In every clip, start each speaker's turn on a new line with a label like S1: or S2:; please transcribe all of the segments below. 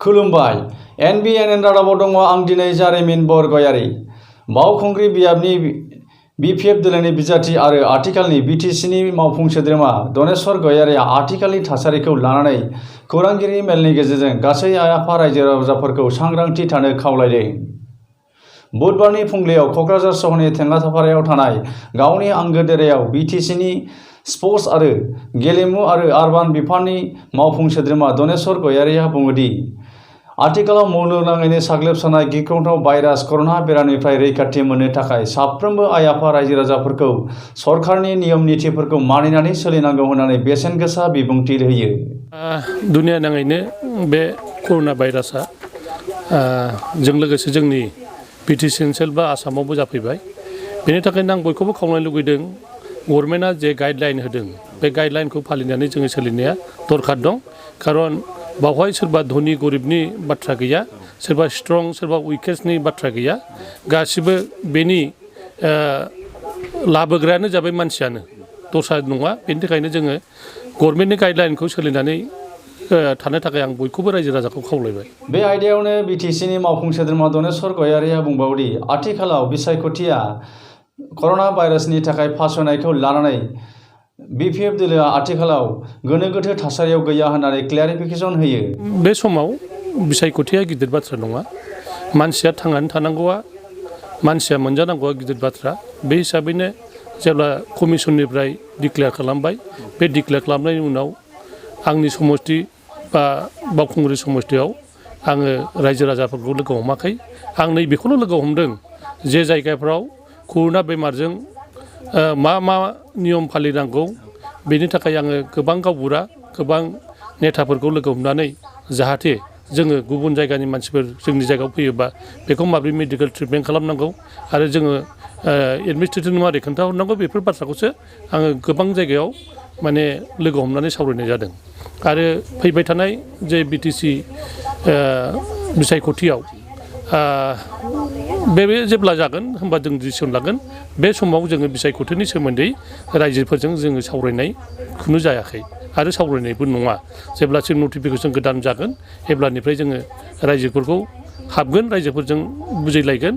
S1: खुलुमबाय NBNN रादाबाव दङ आं दिनै जारिमिन बरगयारी बावखुंग्रि बियाबनि BPF दोलोनि बिजाथि आरो आथिखालनि BTCनि मावफुं सोद्रोमा दनेश्वर गयारीया आथिखालनि थासारिखौ लानानै खौरांगिरि मेलनि गेजेरजों गासै आइ आफा रायजो राजाफोरखौ सांग्रांथि थानो खावलायदों। बुधबारनि फुंबिलियाव क'क्राझार सहरनि थेंगाथाफारायाव थानाय गावनि आंगो देरायाव BTCनि स्पर्ट्स आरो गेलेमु आरो आरबान बिफाननि मावफुं सोद्रोमा दनेश्वर गयारीया बुङोदि आथिखालाव मुलुगनाङैनो साग्लोबसारनाय गिख्रंथाव भाइरास कर'ना बेरामनिफ्राय रैखाथि मोननो थाखाय साफ्रोमबो आइ आफा रायजो राजाफोरखौ सरकारनि नियम नितिफोरखौ मानिनानै सोलिनांगौ होननानै बेसेन गोसा बिबुंथि होयो।
S2: दुनिया नाङैनो बे कर'ना भाइरासआ जों लोगोसे जोंनि BTC ओनसोल बा आसामावबो जाफैबाय। बेनि थाखायनो आं बयखौबो खावलायनो लुगैदों गभर्नमेन्टआ जे गाइडलाइन होदों बे गाइडलाइनखौ फालिनानै जोङो सोलिनाया दरखार दं। खारन बावहाय सोरबा धनी गरिबनि बाथ्रा गैया, सोरबा स्ट्रं सोरबा उइकेस्टनि बाथ्रा गैया, गासिबो बेनि लाबोग्रायानो जाबाय मानसियानो, दस्रा नङा। बेनि थाखायनो जोङो गभर्नमेन्टनि गाइडलाइनखौ सोलिनानै थानो थाखाय आं बयखौबो रायजो राजाखौ खावलायबाय।
S1: बे आयदायावनो BTCनि मावफुं सोद्रोमा दनेश्वर गयारीया बुंबावदि आथिखालाव बिसायख'थिया कर'ना भाइरासनि थाखाय फासयनायखौ लानानै BPF दोलोआ आथिखालाव गोनो गोथो थासारियाव गैया होननानै क्लियारिफिकेसन होयो।
S2: बे समाव बिसायख'थिया गिदिर बाथ्रा नङा। मानसिया थांनानै थानांगौआ, मानसिया मोनजानांगौआ गिदिर बाथ्रा। बे हिसाबैनो जेब्ला कमिसननिफ्राय डिक्लेयार खालामबाय, बे डिक्लेयार खालामनायनि उनाव आंनि समष्टि बा बावखुंग्रि समष्टियाव आङो रायजो राजाफोरखौ लोगो हमाखै। आं नैबेखौल' लोगो हमदों जे जायगाफ्राव कर'ना बेमारजों मा नियम फालिनांगौ, बेनि थाखाय आङो गोबां गावबुरा गोबां नेताफोरखौ लोगो हमनानै जाहाथे जोङो गुबुन जायगानि मानसिफोर जोंनि जायगायाव फैयोबा बेखौ माबोरै मेडिकेल ट्रिटमेन्ट खालामनांगौ आरो जोङो एडमिनिस्ट्रेटिभ माबोरै खोन्थाहरनांगौ, बेफोर बाथ्राखौसो आङो गोबां जायगायाव माने लोगो हमनानै सावरायनाय जादों। आरो फैबाय थानाय जे BTC बिसायख'थियाव बे जेब्ला जागोन होमबा जों डिसिसन लागोन। बे समाव जोङो बिसायख'थिनि सोमोन्दै रायजोफोरजों जोङो सावरायनाय खुनु जायाखै आरो सावरायनायबो नङा। जेब्लासिम नटिफिकेसन गोदान जागोन अब्लानिफ्राय जोङो रायजोफोरखौ हाबगोन, रायजोफोरजों बुजायलायगोन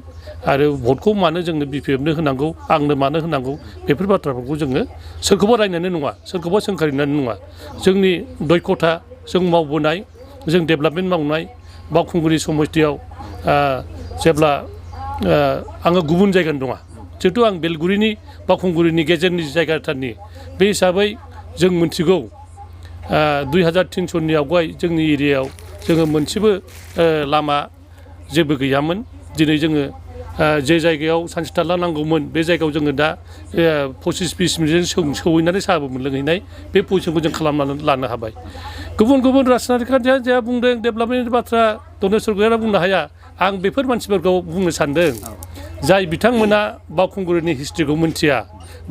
S2: आरो भटखौ मानो जोंनो BPFनो होनांगौ, आंनो मानो होनांगौ, बेफोर बाथ्राफोरखौ जोङो सोरखौबा रायनानै नङा, सोरखौबा सोंखारिनानै नङा। जोंनि दयखथा, जों मावबोनाय, जों डेभेलपमेन्ट मावनाय बावखुंग्रि समष्टियाव जेब्ला आङो गुबुन जायगानि नङा, जिहेतु आं बेलगुरिनि बावखुंग्रिनि गेजेरनि जायगाथारनि, बे हिसाबै जों मिथिगौ 2300नि आवगाय जोंनि एरियायाव जोङो मोनसेबो लामा जेबो गैयामोन। दिनै जोङो जे जायगायाव सानसे थारला नांगौमोन बे जायगायाव जोङो दा 25-20 मिनिटजों सौहैनानै साहाबो मोनलोंहैनाय बे पजिसनखौ जों खालामनानै लानो हाबाय। गुबुन गुबुन राजनारि खान्थिया जा बुंदों डेभेलपमेन्टनि बाथ्रा दनेश्वर गयारीया बुंनो हाया। आं बेफोर मानसिफोरखौ बुंनो सानदों जाय बिथांमोना बावखुंग्रिनि हिस्ट्रिखौ मिन्थिया,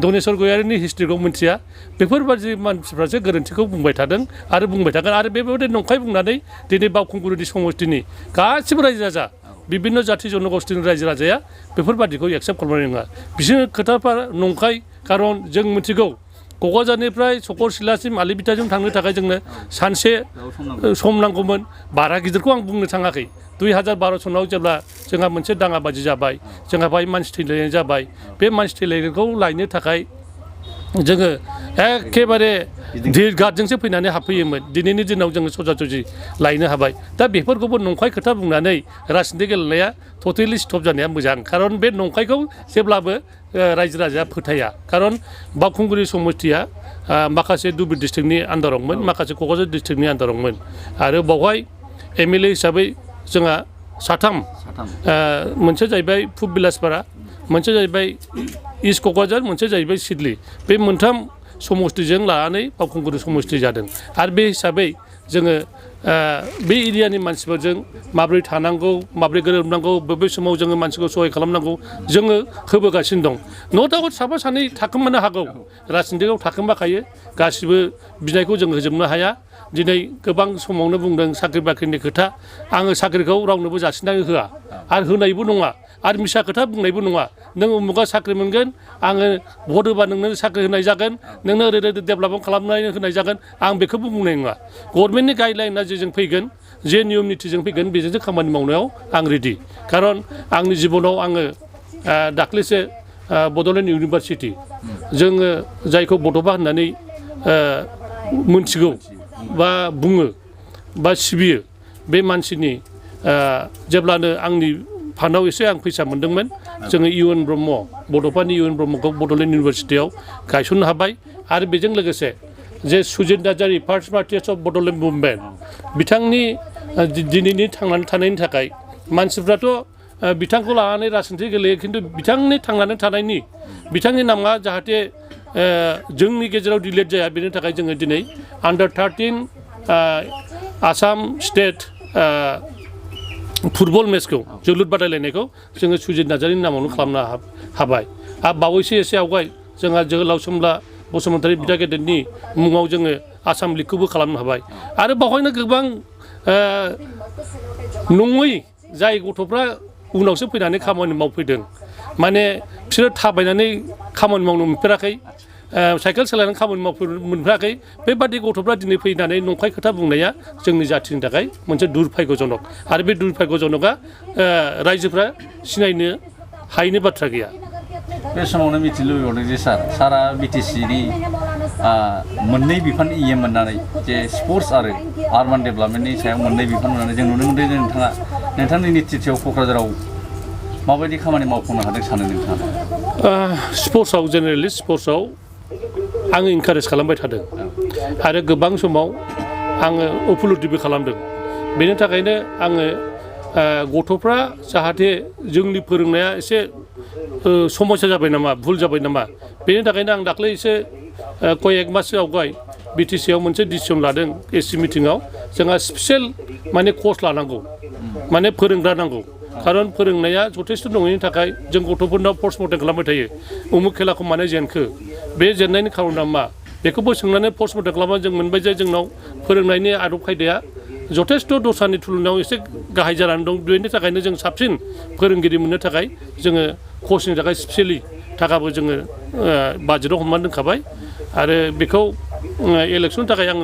S2: दनेश्वर गयारीनि हिस्ट्रिखौ मिन्थिया, बेफोरबादि मानसिफ्रासो गोरोन्थिखौ बुंबाय थादों आरो बुंबाय थागोन। आरो बेबायदि नंखाय बुंनानै दिनै बावखुंग्रिनि समष्टिनि गासिबो रायजो राजा, बिभिन्न जाथि जनगोष्ठीनि रायजो राजाया बेफोरबादिखौ एक्सेप्ट खालामनाय नङा। बिसोर खोथाफ्रा नंखाय। खारन जों मिथिगौ क'क्राझारनिफ्राय चकरशिलासिम आलिबिटाजों थांनो थाखाय जोंनो सानसे सम नांगौमोन। बारा गिदिरखौ आं बुंनो थाङाखै। 2012 सनाव जेब्ला जोंहा मोनसे दाङाबाजि जाबाय, जोंहा बाहाय मानसि थैलायनाय जाबाय, बे मानसि थैलायनायखौ लायनो थाखाय जोङो एखेबारे धिर गार्डजोंसो फैनानै हाबफैयोमोन। दिनैनि दिनाव जोङो सजा-सजि लायनो हाबाय। दा बेफोरखौबो नंखाय खोथा बुंनानै राजनिति गेलेनाया टटेलि स्टप जानाया मोजां। खारन बे नंखायखौ जेब्लाबो रायजो राजाया फोथाया। खारन बावखुंग्रि समष्टिया माखासे धुबुरी डिस्ट्रिक्टनि आन्दारावमोन, माखासे क'क्राझार डिस्ट्रिक्टनि आन्दारावमोन। आरो बावहाय MLA हिसाबै जोंहा साथाम, मोनसे जाहैबाय पुब बिलासपारा, मोनसे जाहैबाय इस्ट क'क्राझार, मोनसे जाहैबाय सिडली। बे मोनथाम समष्टिजों लानानै बावखुंग्रि समष्टि जादों। आरो बे हिसाबै जोङो बे एरियानि मानसिफोरजों माबोरै थानांगौ, माबोरै गोरोबनांगौ, बबे समाव जोङो मानसिखौ सहाय खालामनांगौ जोङो होबोगासिनो दं। न' डाउट साफा सानै थाखोमानो हागौ, राजनितिकआव थाखोमाखायो, गासिबो बिनायखौ जों होजोबनो हाया। दिनै गोबां समावनो बुंदों साख्रि बाख्रिनि खोथा। आङो साख्रिखौ रावनोबो जासिनानै होआ आरो होनायबो नङा। आरो मिसा खोथा बुंनायबो नङा नों उमुगा साख्रि मोनगोन आङो भट होबा नोंनो साख्रि होनाय जागोन नोंनो ओरै डेभेलपमेन्ट खालामनानै होनाय जागोन आं बेखौबो बुंनाय नङा गभर्नमेन्टनि गाइडलाइना जेजों फैगोन जे नियम नितिजों फैगोन बेजोंसो खामानि मावनायाव आं रेडि खारन आंनि जिबनाव आङो दाख्लैसो बड'लेण्ड इउनिभारसिटि जोङो जायखौ बड'फा होननानै मोनथिगौ बा बुङो बा सिबियो बे मानसिनि जेब्लानो आंनि फान्डआव एसे आं फैसा मोन्दोंमोन जोङो इउएन ब्रह्म बड'फानि इउएन ब्रह्मखौ बड'लेण्ड इउनिभारसिटियाव गायसननो हाबाय आरो बेजों लोगोसे जे सुजित नार्जारि फार्स्ट पार्टियार्स अफ बड'लेण्ड मुभमेन्ट बिथांनि दिनैनि थांनानै थानायनि थाखाय मानसिफ्राथ' बिथांखौ लानानै राजनिथि गेलेयो खिन्थु बिथांनि थांनानै थानायनि बिथांनि नामा जाहाथे जोंनि गेजेराव डिलेट जाया बेनि थाखाय जोङो दिनै आन्डार 13 आसाम स्टेट फुटबल मेचखौ जोलुर बादायलायनायखौ जोङो सुजित नार्जारिनि नामावनो खालामनो हाबाय आरो बावैसो एसे आवगाय जोंहा जोहोलाव सोमब्ला बसुमतारी बिदा गेदेरनि मुङाव जोङो आसाम लिगखौबो खालामनो हाबाय आरो बावहायनो गोबां नङै जाय गथ'फ्रा उनावसो फैनानै खामानि मावफैदों माने बिसोरो थाबायनानै खामानि मावनो मोनफेराखै साइकेल सालायनानै खामानि मोनफेराखै बेबादि गथ'फ्रा दिनै फैनानै नंखाय खोथा बुंनाया जोंनि जाथिनि थाखाय मोनसे दुर्भाग्यजनक आरो बे दुर्भाग्यजनकआ रायजोफ्रा सिनायनो हायैनि बाथ्रा गैया
S1: बे समावनो मिथिनो लुबैबावदों जे सारा बिटिसिनि मोननै बिफान इएम मोननानै जे स्पर्ट्स आरो आर्बान डेभेलपमेन्टनि सायाव मोननै बिफान मोननानै जों नुनो मोनदों नोंथांनि नेतृत्वआव क'क्राझाराव माबायदि खामानि मावफुंनो हादों सानो नोंथाङा
S2: स्पर्ट्सआव जेनेरेलि स्पर्ट्सआव आङो इनकारेज खालामबाय थादों आरो गोबां समाव आङो उपलब्धिबो खालामदों बेनि थाखायनो आङो गथ'फ्रा जाहाथे जोंनि फोरोंनाया एसे समस्या जाबाय नामा भुल जाबाय नामा बेनि थाखायनो आं दाख्लै एसे कयेक माससो आवगाय बिटिसिआव मोनसे डिसिसन लादों एससि मिटिङाव जोंहा स्पेसियेल माने कर्स लानांगौ माने फोरोंग्रा नांगौ खारन फोरोंनाया जथेस्थ' नङैनि थाखाय जों गथ'फोरनाव पस्ट मर्टेम खालामबाय थायो उमुक खेलाखौ मानो जेनखो बे जेननायनि खारना मा बेखौबो सोंनानै पस्ट मर्टेम खालामनानै जों मोनबाय जे जोंनाव फोरोंनायनि आदब खायदाया जथेस्थ' दस्रानि तुलनायाव एसे गाहाय जानानै दं बेनि थाखायनो जों साबसिन फोरोंगिरि मोननो थाखाय जोङो कर्सनि थाखाय स्पेसियेलि थाखाबो जोङो बाजेटआव हमनानै दोनखाबाय आरो बेखौ इलेक्सननि थाखाय आं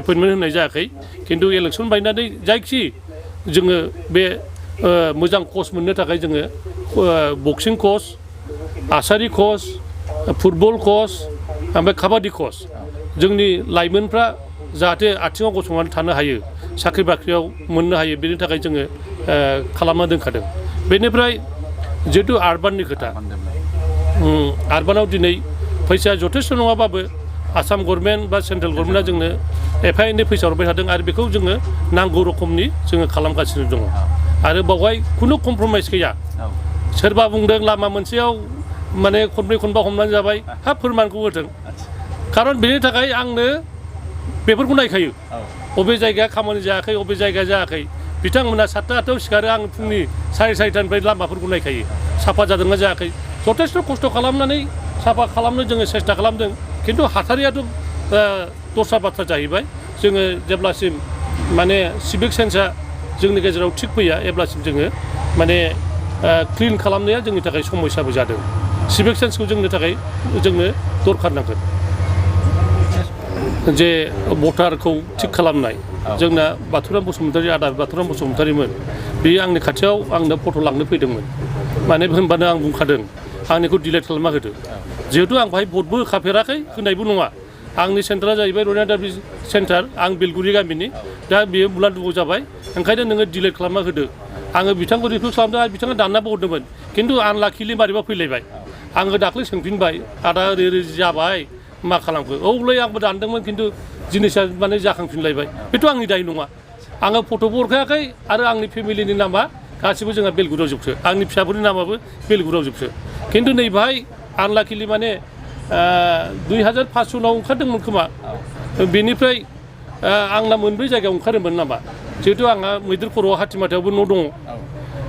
S2: एपइन्टमेन्ट होनाय जायाखै खिन्थु इलेक्सन बायनानै जायखि जोङो बे मोजां कर्स मोननो थाखाय जोङो बक्सिं कर्स आर्चारि कर्स फुटबल कर्स ओमफ्राय काबादि कर्स जोंनि लाइमोनफ्रा जाहाथे आथिङाव गसंनानै थानो हायो साख्रि बाख्रियाव मोननो हायो बेनि थाखाय जोङो खालामना दोनखादों बेनिफ्राय जिहेतु आर्बाननि खोथा आर्बानाव दिनै फैसाया जथेस्थ' नङाबाबो आसाम गभर्नमेन्ट बा सेन्ट्रेल गभर्नमेन्टआ जोंनो एफा एनै फैसा हरबाय थादों आरो बेखौ जोङो नांगौ रोखोमनि जोङो खालामगासिनो दङ आरो बावहाय खुनु कमप्रमाइस गैया सोरबा बुंदों लामा मोनसेयाव माने खनब्रै खनबा हमनानै जाबाय हा फोरमानखौ होथों खारन बेनि थाखाय आंनो बेफोरखौ नायखायो बबे जायगाया खामानि जायाखै बबे जायगाया जायाखै बिथांमोना 7टा 8टायाव सिखारो आं फुंनि 4:30निफ्राय लामाफोरखौ नायखायो साफा जादोंना जायाखै जथेस्थ' खस्थ' खालामनानै साफा खालामनो जोङो सेस्था खालामदों खिन्थु हाथारियाथ' दस्रा बाथ्रा जाहैबाय जोङो जेब्लासिम माने सिभिक सेन्सआ जोंनि गेजेराव थिग फैया अब्लासिम जोङो माने क्लिन खालामनाया जोंनि थाखाय समस्याबो जादों सिभिक सेन्सखौ जोंनो थाखाय जोंनो दरखार नांगोन जे भटारखौ थिग खालामनाय जोंना बाथुराम बसुमतारी आदा बाथुराम बसुमतारीमोन बेयो आंनि खाथियाव आंनो फट' लांनो फैदोंमोन माने होनबानो आं बुंखादों आंनिखौ डिलेट खालामना होदो जिहेतु आं बाहाय भटबो होखाफेराखै होनायबो नङा आंनि सेन्टारा जाहैबाय रयनादाबि सेन्टार आं बेलगुरि गामिनि दा बेयो मुलान्दुआव जाबाय ओंखायनो नोङो डिलेट खालामना होदो आङो बिथांखौ रिकुवेस्ट खालामदों आरो बिथाङा दाननाबो हरदोंमोन खिन्थु आनलाकिलि मारैबा फैलायबाय आङो दाख्लै सोंफिनबाय आदा ओरै ओरै जाबाय मा खालामखो औलै आंबो दानदोंमोन खिन्थु जिनिसा माने जाखांफिनलायबाय बेथ' आंनि दाय नङा आङो फट'बो हरखायाखै आरो आंनि फेमिलिनि नामा गासिबो जोंहा बेलगुरियाव जोबसो आंनि फिसाफोरनि नामाबो बेलगुरियाव जोबसो खिन्थु नै बाहाय आनलाकिलि माने 2500 ओंखारदोंमोन खोमा बेनिफ्राय आंना मोनब्रै जायगायाव ओंखारोमोन नामा जिहेतु आंहा मैदेर खर'आव हाथिमाथायावबो न' दङ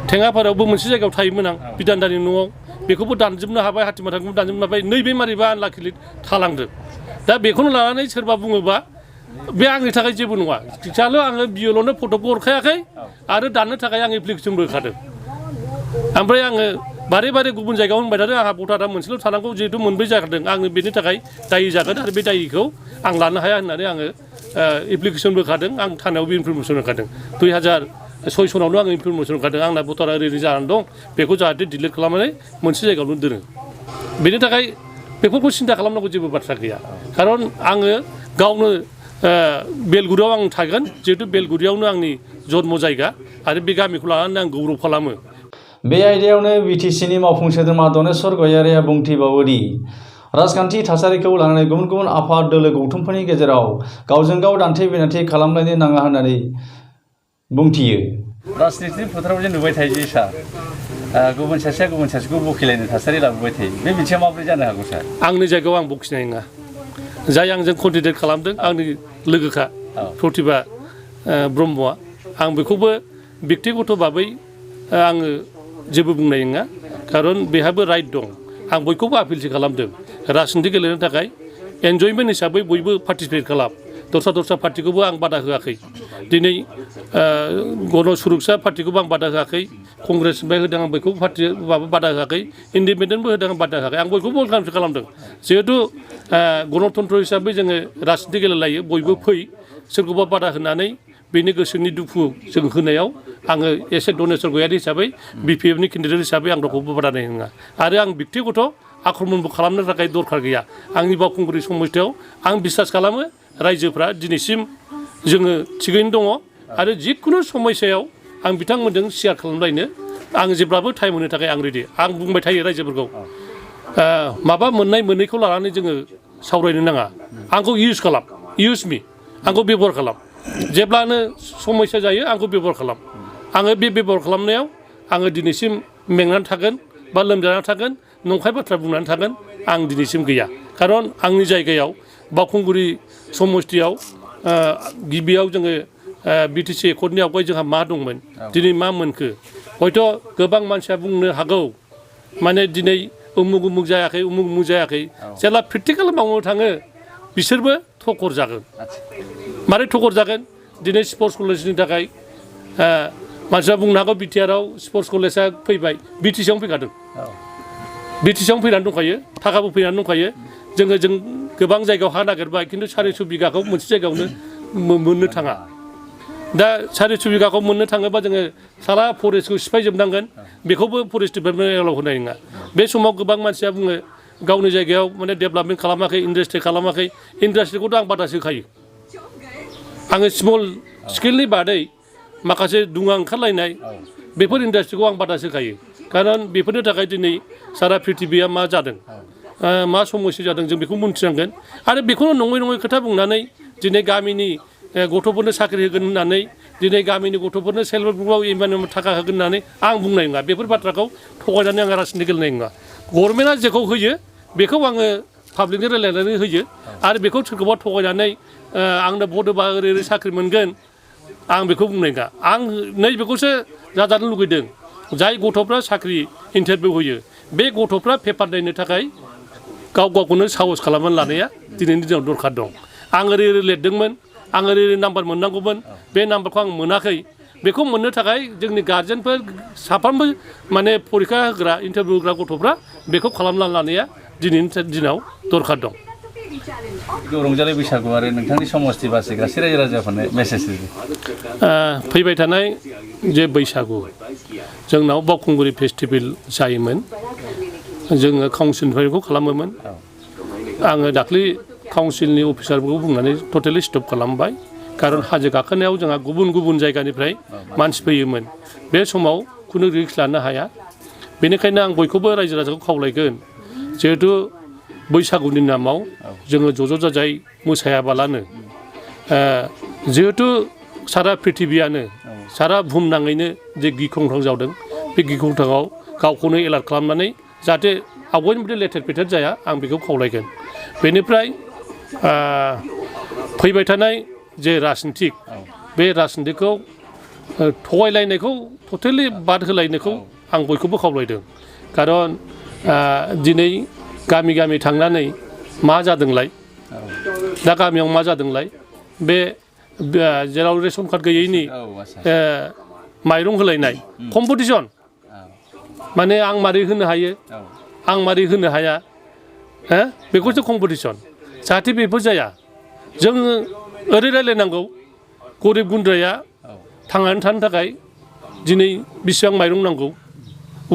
S2: थेङापारायावबो मोनसे जायगायाव थायोमोन आं बिदान्दानि न'आव बेखौबो दानजोबनो हाबाय हाथिमाथाखौबो दानजोबनो हाबाय नैबे मारैबा आनलाकिलि थालांदों दा बेखौनो लानानै सोरबा बुङोबा बे आंनि थाखाय जेबो नङा थिगसाल' आङो बिएलअनो फट'खौ हरखायाखै आरो दाननो थाखाय आं एप्लिकेसनबो होखादों ओमफ्राय आङो बारे बारे गुबुन जायगायाव होनबाय थादों आंहा भटारा मोनसेल' थानांगौ जिहेतु मोनब्रै जादों आङो बेनि थाखाय दायि जागोन आरो बे दायिखौ आं लानो हाया होननानै आङो एप्लिकेसनबो होखादों आं थानायावबो इनफरमेसन होखादों 2006 सनावनो आङो इनफरमेसन होखादों आंना भटारा ओरैनो जानानै दं बेखौ जाहाथे डिलिट खालामनानै मोनसे जायगायावनो दोनो बेनि थाखाय बेफोरखौ सिन्था खालामनांगौ जेबो बाथ्रा गैया खारन आङो गावनो बेलगुरियाव आं थागोन जिहेतु बेलगुरियावनो आंनि जन्म जायगा आरो बे गामिखौ लानानै आं गौरब खालामो
S1: बे आयदायावनो बिटिसिनि मावफुं सोद्रोमा दनेस्वर गयारिया बुंथिबावोदि राजखान्थि थासारिखौ लानानै गुबुन गुबुन आफाद दोलो गौथुमफोरनि गेजेराव गावजों गाव दान्थे बिदान्थे खालामलायनो नाङा होननानै बुंथियो राजनितिनि फोथाराव जे नुबाय थायो जे सार गुबुन सासेया गुबुन सासेखौ बखिलायनो थासारि लाबोबाय थायो बे बिथिङा माबोरै जानो हागौ सार
S2: आंनि जायगायाव आं बखिनाय नङा जाय आंजों कन्टेक्ट खालामदों आंनि लोगोखा प्रतिभा ब्रह्मआ आं बेखौबो बेक्तिगत भाबै आङो जेबो बुंनाय नङा खारन बेहाबो राइट दं आं बयखौबो आपिलसो खालामदों राजनिति गेलेनो थाखाय एन्जयमेन्ट हिसाबै बयबो पार्टिसिपेट खालाम दस्रा पार्टिखौबो आं बादा होआखै दिनै गण सुरक्षा पार्टिखौबो आं बादा होआखै कंग्रेसनिफ्राय होदों आं बयखौबो पार्टि बादा होआखै इन्डिपेन्डेन्टबो होदों आं बादा होआखै आं बयखौबो वेलकामसो खालामदों जिहेतु गणतन्त्र हिसाबै जोङो राजनिति गेलेलायो बयबो फै सोरखौबा बादा होनानै बेनि गोसोनि दुखु जों होनायाव आङो एसे दनेस्वर गयारि हिसाबै बिपिएफनि केन्डिडेट हिसाबै आं रावखौबो बादा होनाय नङा आरो आं बेक्तिगत आक्रमणबो खालामनो थाखाय दरखार गैया आंनि बावखुंग्रि समस्थियाव आं बिसास खालामो रायजोफ्रा दिनैसिम जोङो थिगैनो दङ आरो जिखुनु समस्यायाव आं बिथांमोनजों शेयार खालामलायनो आं जेब्लाबो टाइम होनो थाखाय आं रेडि आं बुंबाय थायो रायजोफोरखौ माबा मोननाय मोननैखौ लानानै जोङो सावरायनो नाङा आंखौ इउस मी आंखौ बेबहार खालाम जेब्लानो समस्या जायो आंखौ बेबहार खालाम आङो बे बेबहार खालामनायाव आङो दिनैसिम मेंनानै थागोन बा लोमजानानै थागोन नंखाय बाथ्रा बुंनानै थागोन आं दिनैसिम गैया खारन आंनि जायगायाव बावखुंग्रि समस्थियाव गिबियाव जोङो बिटिसि एकर्डनि आवगाय जोंहा मा दंमोन दिनै मा मोनखो हयथ' गोबां मानसिया बुंनो हागौ माने दिनै उमुक जायाखै जेब्ला प्रेक्टिकेल मावनो थाङो बिसोरबो थखर जागोन मारै थखर जागोन दिनै स्पर्ट्स कलेजनि थाखाय मानसिया बुंनो हागौ बिटिआरआव स्पर्ट्स कलेजआ फैबाय बिटिसिआवनो फैखादों बिटिसिआवनो फैनानै दंखायो थाखाबो फैनानै दंखायो जों गोबां जायगायाव हा नागिरबाय खिन्थु 400 बिगाखौ मोनसे जायगायावनो मोननो थाङा दा 400 बिगाखौ मोननो थाङोबा जोङो सारा फरेस्टखौ सिफायजोबनांगोन बेखौबो फरेस्ट डिपार्टमेन्ट एलाव होनाय नङा बे समाव गोबां मानसिया बुङो गावनि जायगायाव माने डेभेलपमेन्ट खालामाखै इन्डास्ट्रि खालामाखै इन्डास्ट्रिखौथ' आं बादासो होखायो आङो स्मल स्केलनि बादै माखासे दुङा ओंखारलायनाय बेफोर इन्डास्ट्रिखौ आं बादासो होखायो खारन बेफोरनि थाखाय दिनै सारा प्रिथिबिया मा जादों मा समस्या जादों जों बेखौ मिन्थिनांगोन आरो बेखौनो नङै खोथा बुंनानै दिनै गामिनि गथ'फोरनो साख्रि होगोन होननानै दिनै गामिनि गथ'फोरनो सेल्फ हेल्प ग्रुपआव इमानुएल थाखा होगोन होननानै आं बुंनाय नङा बेफोर बाथ्राखौ थगायनानै आं राजनिति गेलेनाय नङा गभर्नमेन्टआ जेखौ होयो बेखौ आङो पाब्लिकनि रायलायनानै होयो आरो बेखौ सोरखौबा थगायनानै आंनो भट होबा ओरै साख्रि मोनगोन आं बेखौ बुंनाय नङा आं नैबेखौसो जाजानो लुगैदों जाय गथ'फ्रा साख्रि इन्टारभिउ होयो बे गथ'फ्रा पेपार नायनो थाखाय गावखौनो साहस खालामनानै लानाया दिनैनि दिनाव दरखार दं आं ओरै लिरदोंमोन आं ओरै नाम्बार मोननांगौमोन बे नाम्बारखौ आं मोनाखै बेखौ मोननो थाखाय जोंनि गार्जेनफोर साफ्रोमबो माने फरिखा होग्रा इन्टारभिउ होग्रा गथ'फ्रा बेखौ खालामनानै लानाया दिनैनि दिनाव दरखार दं
S1: रंजालि बैसागु आरो नोंथांनि समस्ति बासि गासै रायजो राजाफोरनो मेसेज
S2: फैबाय थानाय जे बैसागु जोंनाव बावखुंग्रि फेस्टिभेल जायोमोन जोङो काउन्सिलनिफ्रायखौ खालामोमोन आङो दाख्लै काउन्सिलनि अफिसारफोरखौ बुंनानै टटेलि स्टप खालामबाय खारन हाजो गाखोनायाव जोंहा गुबुन जायगानिफ्राय मानसि फैयोमोन बे समाव खुनु रिस्क लानो हाया बेनिखायनो आं बयखौबो रायजो राजाखौ खावलायगोन जिहेतु बैसागुनि नामाव जोङो ज' जाजाय मोसायाबालानो जिहेतु सारा प्रिथिबियानो सारा बुहुमनाङैनो जे गिख्रंथाव जादों बे गिख्रंथावआव गावखौनो एलार्ट खालामनानै जाहाथे आवगायनि बायदि लेथेर फेथेर जाया आं बेखौ खावलायगोन बेनिफ्राय फैबाय थानाय जे राजनितिक बे राजनितिखौ थगायलायनायखौ टटेलि बाद होलायनायखौ आं बयखौबो खावलायदों खारन दिनै गामि थांनानै मा जादोंलाय दा गामियाव मा जादोंलाय बे जेराव रेशन कार्ड गैयैनि माइरं होलायनाय कम्पिटिसन माने आं मारै होनो हायो आं मारै होनो हाया हो बेखौसो कम्पिटिसन जाहाथे बेफोर जाया जोङो ओरै रायलायनांगौ गरिब गुन्द्राया थांनानै थानो थाखाय दिनै बेसेबां माइरं नांगौ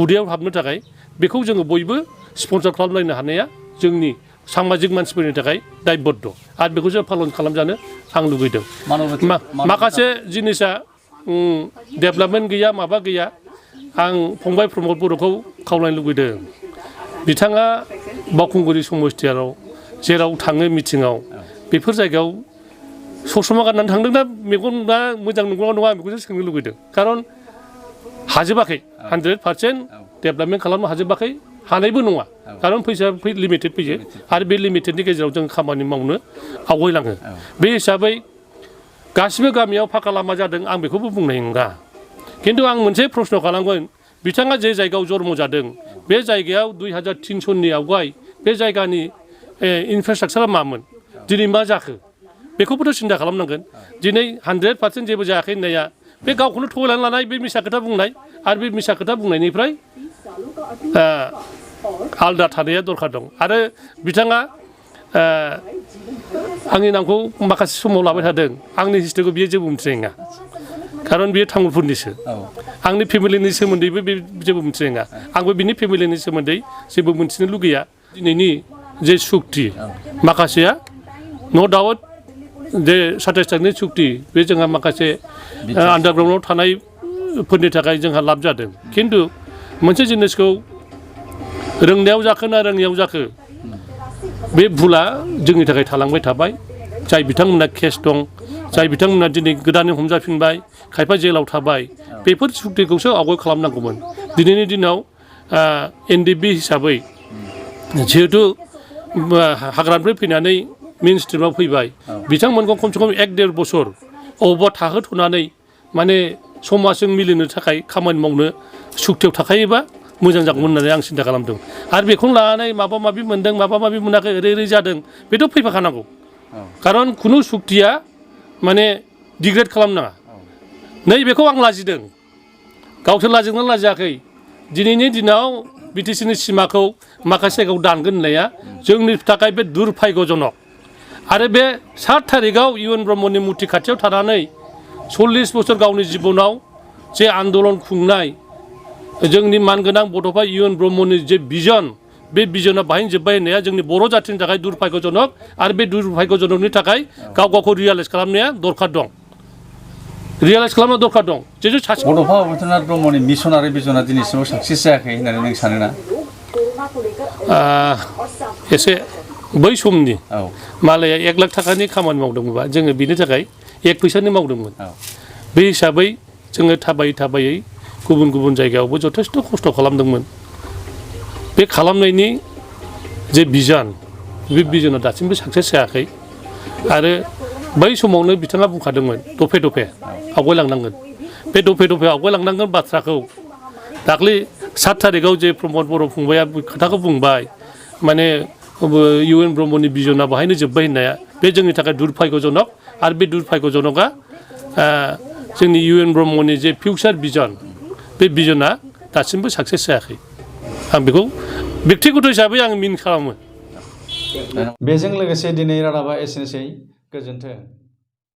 S2: उदैयाव हाबनो थाखाय बेखौ जोङो बयबो स्पन्सर खालामलायनो हानाया जोंनि सामाजिक मानसिफोरनि थाखाय दायबद्ध आरो बेखौ जों पालन खालामजानो आं लुगैदों माखासे जिनिसा डेभेलपमेन्ट गैया माबा गैया आं फंबाय प्रमद बर'खौ खावलायनो लुगैदों बिथाङा बावखुंग्रि समस्थियाव जेराव थाङो मिटिङाव बेफोर जायगायाव ससमा गाननानै थांदोंना मेगना मोजां नंगौना नङा आं बेखौसो सोंनो लुगैदों खारन हाजोबाखै 100% डेभेलपमेन्ट खालामनो हाजोबाखै हानायबो नङा खारन फैसा लिमिटेड फैयो आरो बे लिमिटेडनि गेजेराव जों खामानि मावनो आवगायलाङो बे हिसाबै गासिबो गामियाव फाखा लामा जादों आं बेखौबो बुंनाय नङा खिन्थु आं मोनसे प्रश्न खालामगोन बिथाङा जे जायगायाव जन्म जादों बे जायगायाव 2003 आवगाय बे जायगानि इनफ्रास्ट्राक्चारा मामोन दिनै मा जाखो बेखौबोथ' सिन्था खालामनांगोन दिनै 100% जेबो जायाखै होननाया बे गावखौनो थगायनानै लानाय बे मिसा खोथा बुंनाय आरो बे मिसा खोथा बुंनायनिफ्राय आलदा थानाया दरखार दं आरो बिथाङा आंनि नामखौ माखासे समाव लाबाय थादों आंनि हिस्ट्रिखौ बियो जेबो मिथिनाय नङा खारन बियो तामुलपुरनिसो आंनि फेमिलिनि सोमोन्दैबो बे जेबो मिथिनाय नङा आंबो बिनि फेमिलिनि सोमोन्दै जेबो मिथिनो लुगैया दिनैनि जे सुक्ति माखासेया न' डाउट जे 27 तारिखनि सुक्ति बे जोंहा माखासे आन्डारग्राउन्डआव थानायफोरनि थाखाय जोंहा लाब जादों खिन्थु मोनसे जिनिसखौ रोंनायाव जाखो ना रोङियाव जाखो बे भुला जोंनि थाखाय थालांबाय थाबाय जाय बिथांमोनहा केस दं जाय बिथांमोनहा दिनै गोदानै हमजाफिनबाय खायफा जेलाव थाबाय बेफोर सुक्तिखौसो आवगाय खालामनांगौमोन दिनैनि दिनाव NDB हिसाबै जिहेतु हाग्रानिफ्राय फैनानै मेन स्ट्रिमाव फैबाय बिथांमोनखौ खमसे खम 1-1.5 बोसोर अबावबा थाहोथ'नानै माने समाजजों मिलिनो थाखाय खामानि मावनो सुक्तियाव थाखायोबा मोजां जागौमोन होननानै आं सिन्था खालामदों आरो बेखौनो लानानै माबा माबि मोन्दों माबा माबि मोनाखै ओरै जादों बेथ' फैफाखानांगौ खारन खुनु सुक्तिया माने डिग्रेड खालामनाङा नैबेखौ आं लाजिदों गावसोर लाजिदोंना लाजियाखै दिनैनि दिनाव BTCनि सिमाखौ माखासे जायगायाव दानगोन होननाया जोंनि थाखाय बे दुर्भाग्यजनक आरो बे 7 थारिखआव UN ब्रह्मनि मुर्ति खाथियाव थानानै 40 बोसोर गावनि जिबनाव जे आन्दलन खुंनाय जोंनि मानगोनां बड'फा UN ब्रह्मनि जे बिजन बे बिजना बाहायनो जोब्बाय होननाया जोंनि बर' जाथिनि थाखाय दुर्भाग्यजनक आरो बे दुर्भाग्यजनकनि थाखाय गावखौ रियेलाइज खालामनाया दरखार दं रियेलाइज खालामनो दरखार दं जेथु सासे
S1: बड'फा उपेन्द्रनाथ ब्रह्मनि मिशन आरो बिजना दिनैसिमाव साक्सेस जायाखै होननानै नों सानोना
S2: एसे बै समनि मालाया 1 लाख थाखानि खामानि मावदोंमोनबा जोङो बिनि थाखाय 1 फैसानि मावदोंमोन बे हिसाबै जोङो थाबायै गुबुन गुबुन जायगायावबो जथेस्थ' खस्थ' खालामदोंमोन बे खालामनायनि जे बिजन बे बिजना दासिमबो साक्सेस जायाखै आरो बै समावनो बिथाङा बुंखादोंमोन दफे दफे आवगायलांनांगोन बे दफे दफे आवगायलांनांगोन बाथ्राखौ दाख्लै 7 थारिखआव जे प्रमद बर' फंबाया खोथाखौ बुंबाय माने UN ब्रह्मनि बिजना बाहायनो जोब्बाय होननाया बे जोंनि थाखाय दुर्भाग्यजनक आरो बे दुर्भाग्यजनकआ जोंनि UN ब्रह्मनि जे फिउचार बिजन बे बिजना दासिमबो साक्सेस जायाखै आं बेखौ बेक्तिगत हिसाबै आं मिन खालामो
S1: बेजों लोगोसे दिनै रादाबा एसेनोसै गोजोन्थों।